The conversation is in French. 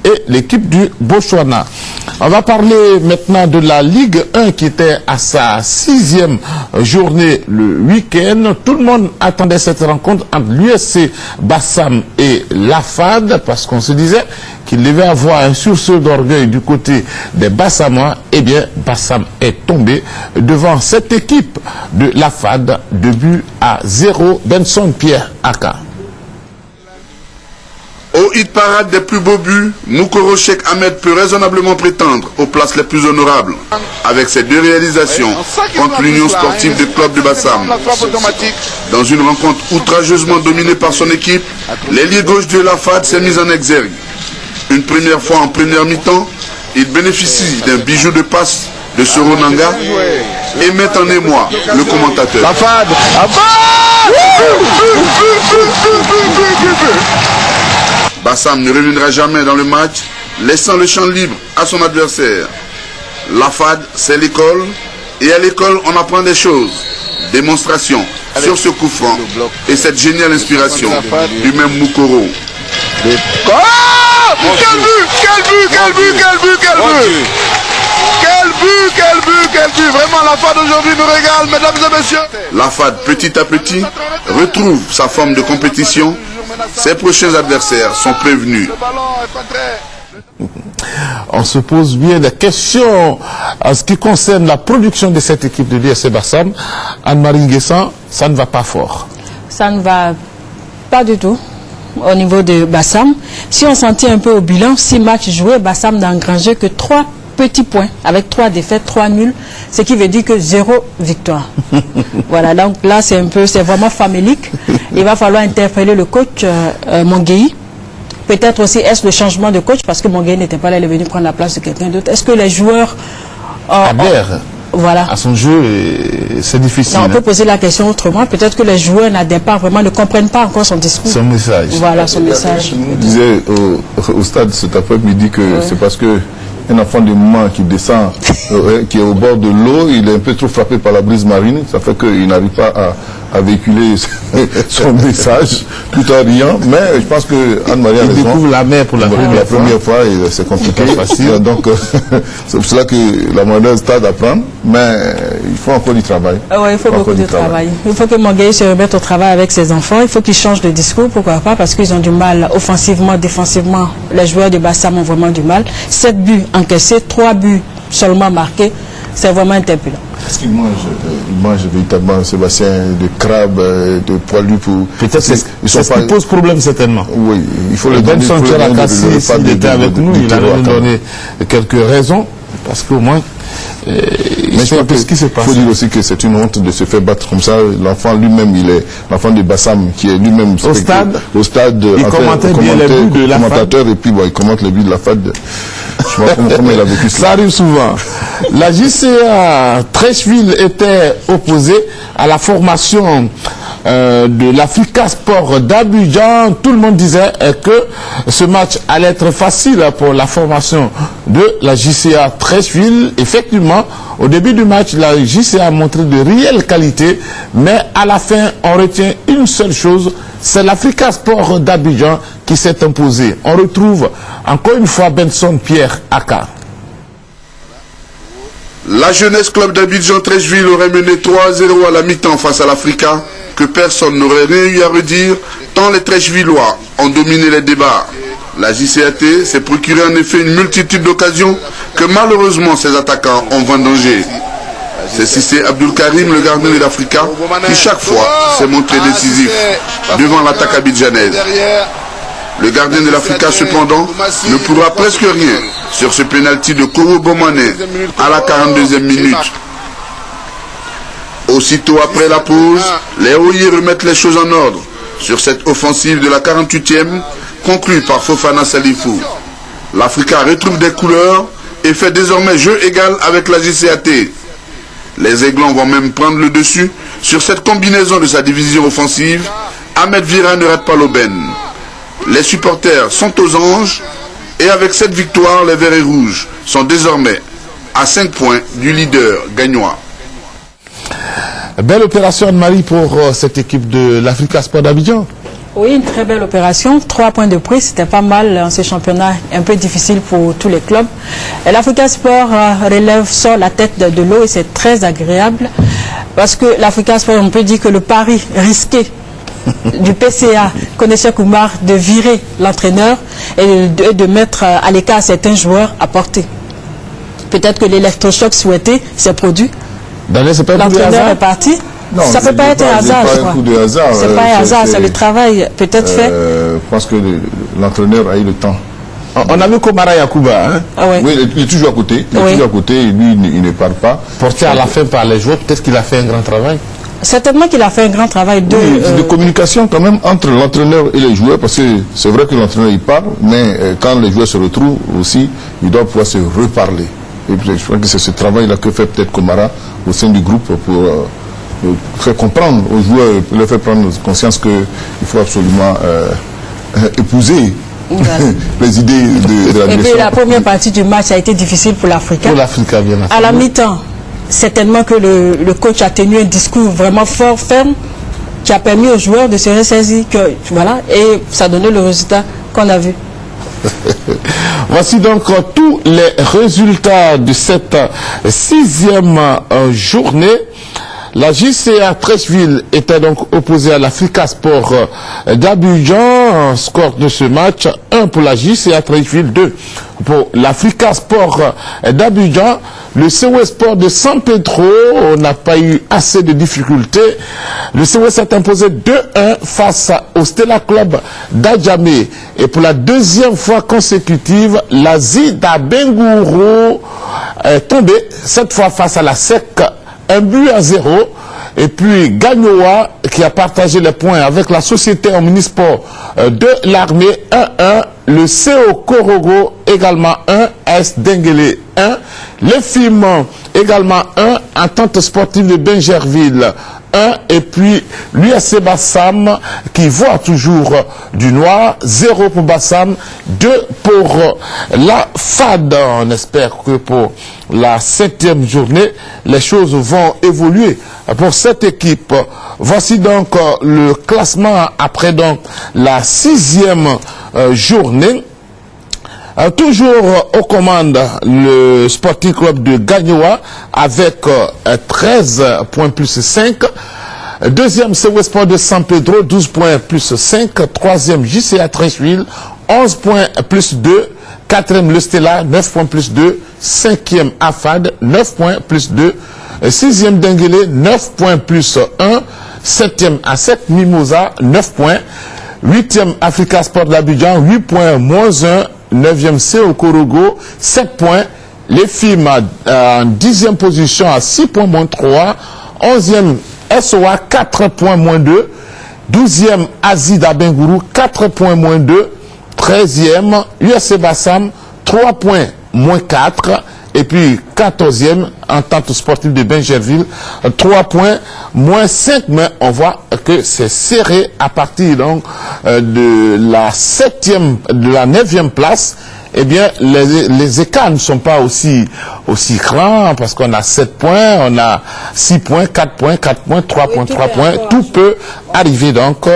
et l'équipe du Botswana. On va parler maintenant de la Ligue 1 qui était à sa 6e journée le week-end. Tout le monde attendait cette rencontre entre l'USC Bassam et l'AFAD parce qu'on se disait qu'il devait avoir un sursaut d'orgueil du côté des Bassamois. Eh bien, Bassam est tombé devant cette équipe de l'AFAD, 2-0. Benson Pierre Aka. Au hit parade des plus beaux buts, Moukoro Cheikh Ahmed peut raisonnablement prétendre aux places les plus honorables. Avec ses 2 réalisations contre l'Union sportive de club de Bassam. Dans une rencontre outrageusement dominée par son équipe, l'ailier gauche de l'AFAD s'est mis en exergue. Une première fois en première mi-temps, il bénéficie d'un bijou de passe de Soro Nanga et met en émoi le commentateur. l'AFAD, Bassam ne reviendra jamais dans le match, laissant le champ libre à son adversaire. L'AFAD, c'est l'école, et à l'école, on apprend des choses. Démonstration sur ce coup franc et cette géniale inspiration du même Moukoro. quel but, quel but, quel but, quel but, quel but! Quel but! Vraiment, l'AFAD aujourd'hui nous régale, mesdames et messieurs. L'AFAD, petit à petit, retrouve sa forme de compétition. Ses prochains adversaires sont prévenus. On se pose bien des questions en ce qui concerne la production de cette équipe de l'USC Bassam. Anne-Marie Nguessan, ça ne va pas fort. Ça ne va pas du tout au niveau de Bassam. Si on sentit un peu au bilan, 6 matchs joués, Bassam n'a engrangé que 3 petits points, avec 3 défaites, 3 nuls, ce qui veut dire que 0 victoire. Voilà, donc là c'est vraiment famélique. Il va falloir interpeller le coach Mongueï. Peut-être aussi, est-ce le changement de coach, parce que Mongueï n'était pas là, il est venu prendre la place de quelqu'un d'autre. Est-ce que les joueurs adhèrent voilà. à son jeu, c'est difficile. Non, on peut poser la question autrement. Peut-être que les joueurs n'adhèrent pas vraiment, ne comprennent pas encore son discours. Son message. Voilà, son message. Je disais au stade cet après-midi que c'est parce que un enfant de moment qui descend, qui est au bord de l'eau, il est un peu trop frappé par la brise marine, ça fait qu'il n'arrive pas à véhiculer son message tout en riant, mais je pense que Anne-Marie a raison. Il découvre la mer pour la première fois et c'est compliqué, facile. Donc c'est pour cela que la moindre stade à prendre, mais il faut encore du travail. Oui, il faut beaucoup de travail. Il faut que Mongueï se remette au travail avec ses enfants, il faut qu'ils changent de discours, pourquoi pas, parce qu'ils ont du mal offensivement, défensivement, les joueurs de Bassam ont vraiment du mal. 7 buts encaissés, 3 buts seulement marqués, c'est vraiment interpellant. Est-ce qu'il mange véritablement Sébastien de crabes, de poilus pour... Peut-être c'est ce qui pose problème certainement. Oui, il faut le donner. Benson Pierre, s'il était avec nous, il allait nous donner quelques raisons, parce qu'au moins... mais je pense qu'il faut dire aussi que c'est une honte de se faire battre comme ça. L'enfant lui-même, il est l'enfant de Bassam qui est lui-même au stade, il commentait bien les buts de la commentateur et puis il commente les buts de la FAD. Je vois comment il a vécu ça. Ça arrive souvent. La JCA Trècheville était opposée à la formation de l'Africa Sport d'Abidjan. Tout le monde disait que ce match allait être facile pour la formation de la JCA Trècheville. Effectivement, au début du match, la JCA a montré de réelles qualités, mais à la fin, on retient une seule chose, c'est l'Africa Sport d'Abidjan qui s'est imposé. On retrouve encore une fois Benson Pierre Aka. La jeunesse club d'Abidjan Trècheville aurait mené 3-0 à la mi-temps face à l'Africa, que personne n'aurait rien eu à redire, tant les Trèchevillois ont dominé les débats. La JCAT s'est procuré en effet une multitude d'occasions que malheureusement ses attaquants ont vendangé. C'est Cissé Abdul Karim, le gardien de l'Africa, qui chaque fois s'est montré décisif devant l'attaque abidjanaise. Le gardien de l'Africa, cependant, ne pourra presque rien sur ce pénalty de Koro Bomane à la 42e minute. Aussitôt après la pause, les Oyer remettent les choses en ordre sur cette offensive de la 48e, conclue par Fofana Salifou. L'Africa retrouve des couleurs et fait désormais jeu égal avec la JCAT. Les Aiglons vont même prendre le dessus sur cette combinaison de sa division offensive. Ahmed Vira ne rate pas l'aubaine. Les supporters sont aux anges et avec cette victoire, les Verts et Rouges sont désormais à 5 points du leader gagnois. Belle opération Anne-Marie pour cette équipe de l'Africa Sport d'Abidjan. Oui, une très belle opération. 3 points de prix, c'était pas mal en ce championnat un peu difficile pour tous les clubs. L'Africa Sport sort la tête de l'eau et c'est très agréable parce que l'Africa Sport, on peut dire que le pari risqué du PCA, Koné Cheikh-Oumar, de virer l'entraîneur et de mettre à l'écart certains joueurs à porter. Peut-être que l'électrochoc souhaité s'est produit. L'entraîneur est parti. Non, ça ne peut pas être un hasard, je crois. C'est pas un hasard, c'est le travail peut-être fait. Je pense que l'entraîneur a eu le temps. On a vu Komara Yakuba, hein? Ah ouais. Oui, il est toujours à côté. Il est toujours à côté et lui, il ne parle pas. Porté à la fin par les joueurs, peut-être qu'il a fait un grand travail. Certainement qu'il a fait un grand travail de communication quand même entre l'entraîneur et les joueurs, parce que c'est vrai que l'entraîneur il parle, mais quand les joueurs se retrouvent aussi, ils doivent pouvoir se reparler. Et je crois que c'est ce travail-là que fait peut-être Komara au sein du groupe pour faire comprendre aux joueurs, leur faire prendre conscience qu'il faut absolument épouser les idées de la direction. Et puis la première partie du match a été difficile pour l'Africain. Pour l'Africain, bien sûr. À la mi-temps, certainement que le coach a tenu un discours vraiment fort, ferme, qui a permis aux joueurs de se ressaisir, voilà, et ça a donné le résultat qu'on a vu. Voici donc tous les résultats de cette 6e journée. La JCA Treichville était donc opposée à l'Africa Sport d'Abidjan. Score de ce match, 1 pour la JCA Treichville, 2 pour l'Africa Sport d'Abidjan. Le COS Sport de San Pedro n'a pas eu assez de difficultés. Le COS s'est imposé 2-1 face au Stella Club d'Adjamé. Et pour la 2e fois consécutive, la Zida Bengourou est tombée, cette fois face à la SEC, 1-0. Et puis Gagnoa qui a partagé les points avec la société omnisport de l'armée, 1-1. Le CO Korogo également 1, AS Denguele 1. Les films également 1, Entente sportive de Benjerville 1. Et puis l'UAC Bassam qui voit toujours du noir, 0 pour Bassam, 2 pour la FAD. On espère que pour la 7e journée, les choses vont évoluer pour cette équipe. Voici donc le classement après donc la 6e journée. Toujours aux commandes le Sporting Club de Gagnoa avec 13 points plus 5. Deuxième, COS Sport de San Pedro, 12 points plus 5. Troisième, JCA Treichville, 11 points plus 2. Quatrième, le Stella, 9 points plus 2. Cinquième, AFAD, 9 points plus 2. Sixième, Denguele, 9 points plus 1. Septième, ASEC Mimosa, 9 points. Huitième, Africa Sport d'Abidjan, 8 points moins 1. 9e, CO Korogo, 7 points. Les films en 10e position à 6 points moins 3. 11e, SOA, 4 points moins 2. 12e, Azida Bengourou, 4 points moins 2. 13e, USC Bassam, 3 points moins 4. Et puis 14e, Entente sportive de Benjerville, 3 points moins 5. Mais on voit que c'est serré à partir donc de la 9e place. Eh bien, les écarts ne sont pas aussi grands parce qu'on a 7 points, on a 6 points, 4 points, 4 points, 3 points, 3 points. Tout peut arriver donc.